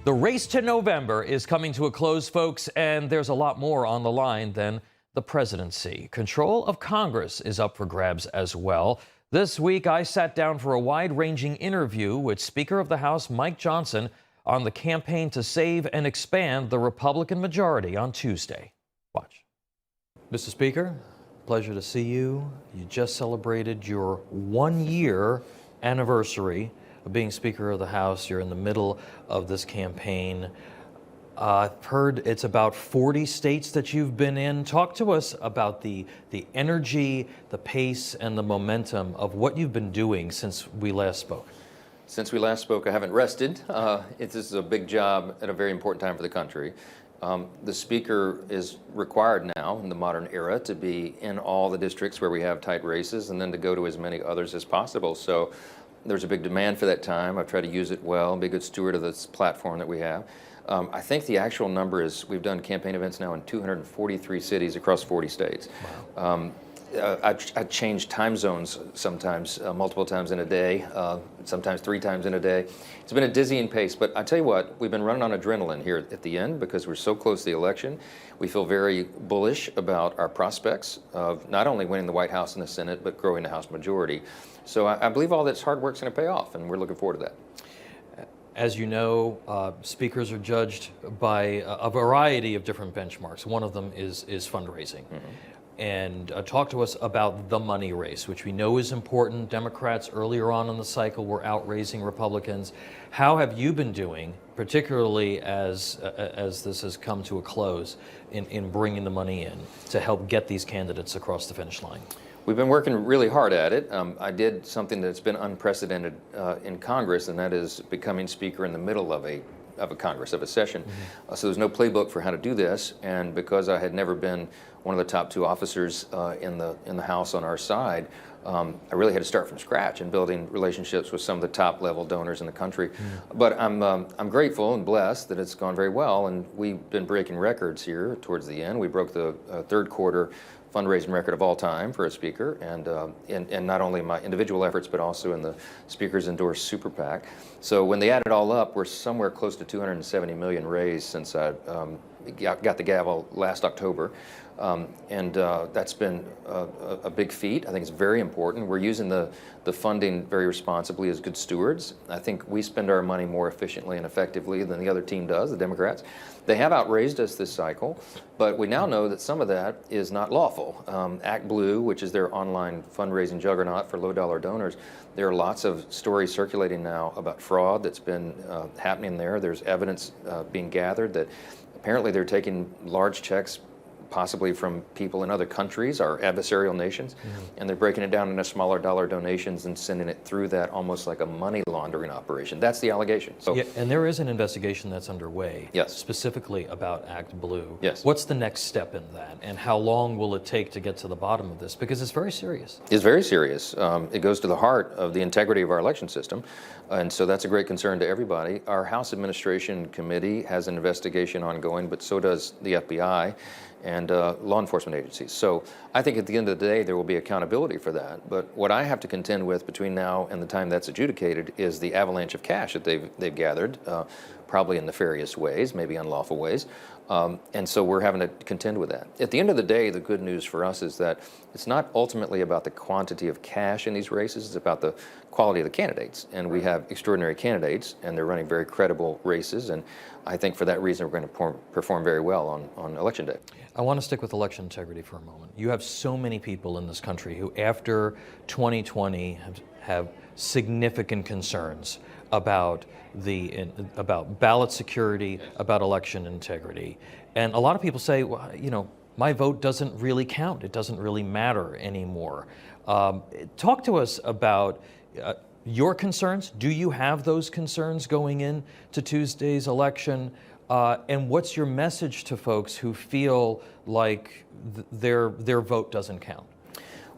The race to November is coming to a close, folks, and there's a lot more on the line than the presidency. Control of Congress is up for grabs as well. This week, I sat down for a wide-ranging interview with Speaker of the House Mike Johnson on the campaign to save and expand the Republican majority on Tuesday. Watch. Mr. Speaker, pleasure to see you. You just celebrated your one-year anniversary of being Speaker of the House. You're in the middle of this campaign. I've heard it's about 40 states that you've been in. Talk to us about the energy, the pace, and the momentum of what you've been doing since we last spoke. Since we last spoke, I haven't rested. This is a big job at a very important time for the country. The Speaker is required now in the modern era to be in all the districts where we have tight races and then to go to as many others as possible. So there's a big demand for that time. I've tried to use it well, be a good steward of this platform that we have. I think the actual number is we've done campaign events now in 243 cities across 40 states. Wow. I change time zones sometimes, multiple times in a day, sometimes 3 times in a day. It's been a dizzying pace, but I tell you what, we've been running on adrenaline here at the end because we're so close to the election. We feel very bullish about our prospects of not only winning the White House and the Senate, but growing the House majority. So I believe all this hard work's going to pay off, and we're looking forward to that. As you know, speakers are judged by a variety of different benchmarks. One of them is fundraising. Mm-hmm. And talk to us about the money race, which we know is important. Democrats earlier on in the cycle were outraising Republicans. How have you been doing, particularly as this has come to a close, in bringing the money in to help get these candidates across the finish line? We've been working really hard at it. I did something that's been unprecedented in Congress, and that is becoming Speaker in the middle of a Congress, of a session. Mm-hmm. So there's no playbook for how to do this, and because I had never been one of the top 2 officers in the House on our side, I really had to start from scratch in building relationships with some of the top level donors in the country. Mm-hmm. But I'm grateful and blessed that it's gone very well, and we've been breaking records here towards the end. We broke the third quarter fundraising record of all time for a speaker, and not only my individual efforts, but also in the Speaker's endorsed super PAC. So when they add it all up, we're somewhere close to $270 million raised since I got the gavel last October. That's been a big feat. I think it's very important. We're using the funding very responsibly as good stewards. I think we spend our money more efficiently and effectively than the other team does, the Democrats. They have outraised us this cycle, but we now know that some of that is not lawful. Act Blue, which is their online fundraising juggernaut for low-dollar donors, there are lots of stories circulating now about fraud that's been happening there. There's evidence being gathered that apparently they're taking large checks possibly from people in other countries, our adversarial nations, and they're breaking it down into smaller dollar donations and sending it through that almost like a money laundering operation. That's the allegation. So, yeah, and there is an investigation that's underway, yes, specifically about Act Blue. Yes. What's the next step in that, and how long will it take to get to the bottom of this? Because it's very serious. It's very serious. It goes to the heart of the integrity of our election system, and so that's a great concern to everybody. Our House Administration Committee has an investigation ongoing, but so does the FBI and law enforcement agencies. So I think at the end of the day, there will be accountability for that. But what I have to contend with between now and the time that's adjudicated is the avalanche of cash that they've gathered, probably in nefarious ways, maybe unlawful ways. And so we're having to contend with that. At the end of the day, the good news for us is that it's not ultimately about the quantity of cash in these races, it's about the quality of the candidates. And we have extraordinary candidates, and they're running very credible races. And I think for that reason, we're going to perform very well on Election Day. I want to stick with election integrity for a moment. You have so many people in this country who, after 2020, have significant concerns about about ballot security, about election integrity. And a lot of people say, well, you know, my vote doesn't really count. It doesn't really matter anymore. Talk to us about your concerns. Do you have those concerns going into Tuesday's election? And what's your message to folks who feel like their vote doesn't count?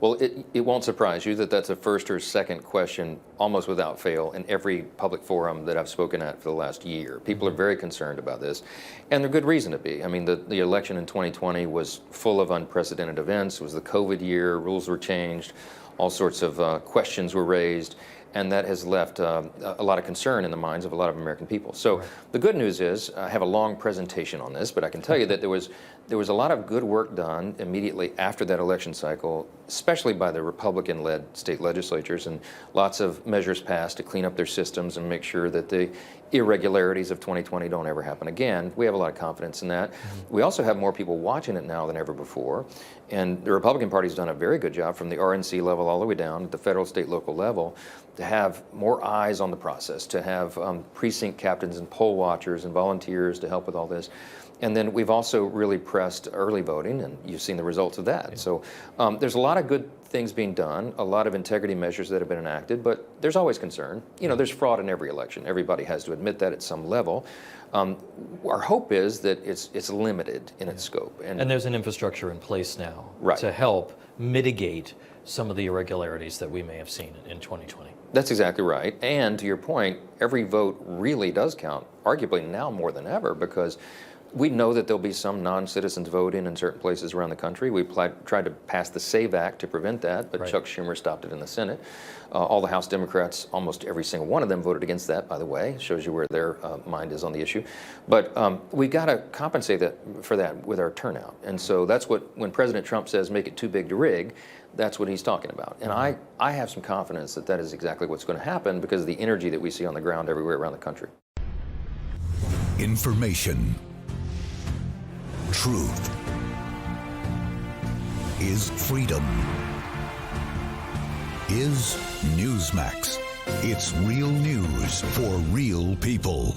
Well, it won't surprise you that that's a first or second question almost without fail in every public forum that I've spoken at for the last year. People are very concerned about this, and there's good reason to be. I mean, the election in 2020 was full of unprecedented events. It was the COVID year, rules were changed, all sorts of questions were raised. and that has left a lot of concern in the minds of a lot of American people. So the good news is, I have a long presentation on this, but I can tell you that there was a lot of good work done immediately after that election cycle, especially by the Republican-led state legislatures, and lots of measures passed to clean up their systems and make sure that the irregularities of 2020 don't ever happen again. We have a lot of confidence in that. We also have more people watching it now than ever before, and the Republican Party's done a very good job from the RNC level all the way down at the federal, state, local level to have more eyes on the process, to have precinct captains and poll watchers and volunteers to help with all this. And then we've also really pressed early voting, and you've seen the results of that. So there's a lot of good things being done, a lot of integrity measures that have been enacted, but there's always concern. You know, there's fraud in every election. Everybody has to admit that at some level. Our hope is that it's limited in its scope. And there's an infrastructure in place now Right. to help mitigate some of the irregularities that we may have seen in 2020. That's exactly right. And to your point, every vote really does count, arguably now more than ever, because we know that there'll be some non-citizens voting in certain places around the country. We tried to pass the SAVE Act to prevent that, but Chuck Schumer stopped it in the Senate. All the House Democrats, almost every single one of them voted against that, by the way. Shows you where their mind is on the issue. But we've got to compensate for that with our turnout. And so that's when President Trump says make it too big to rig, that's what he's talking about. And I have some confidence that that is exactly what's going to happen because of the energy that we see on the ground everywhere around the country. Information. Truth is freedom. Is Newsmax. It's real news for real people.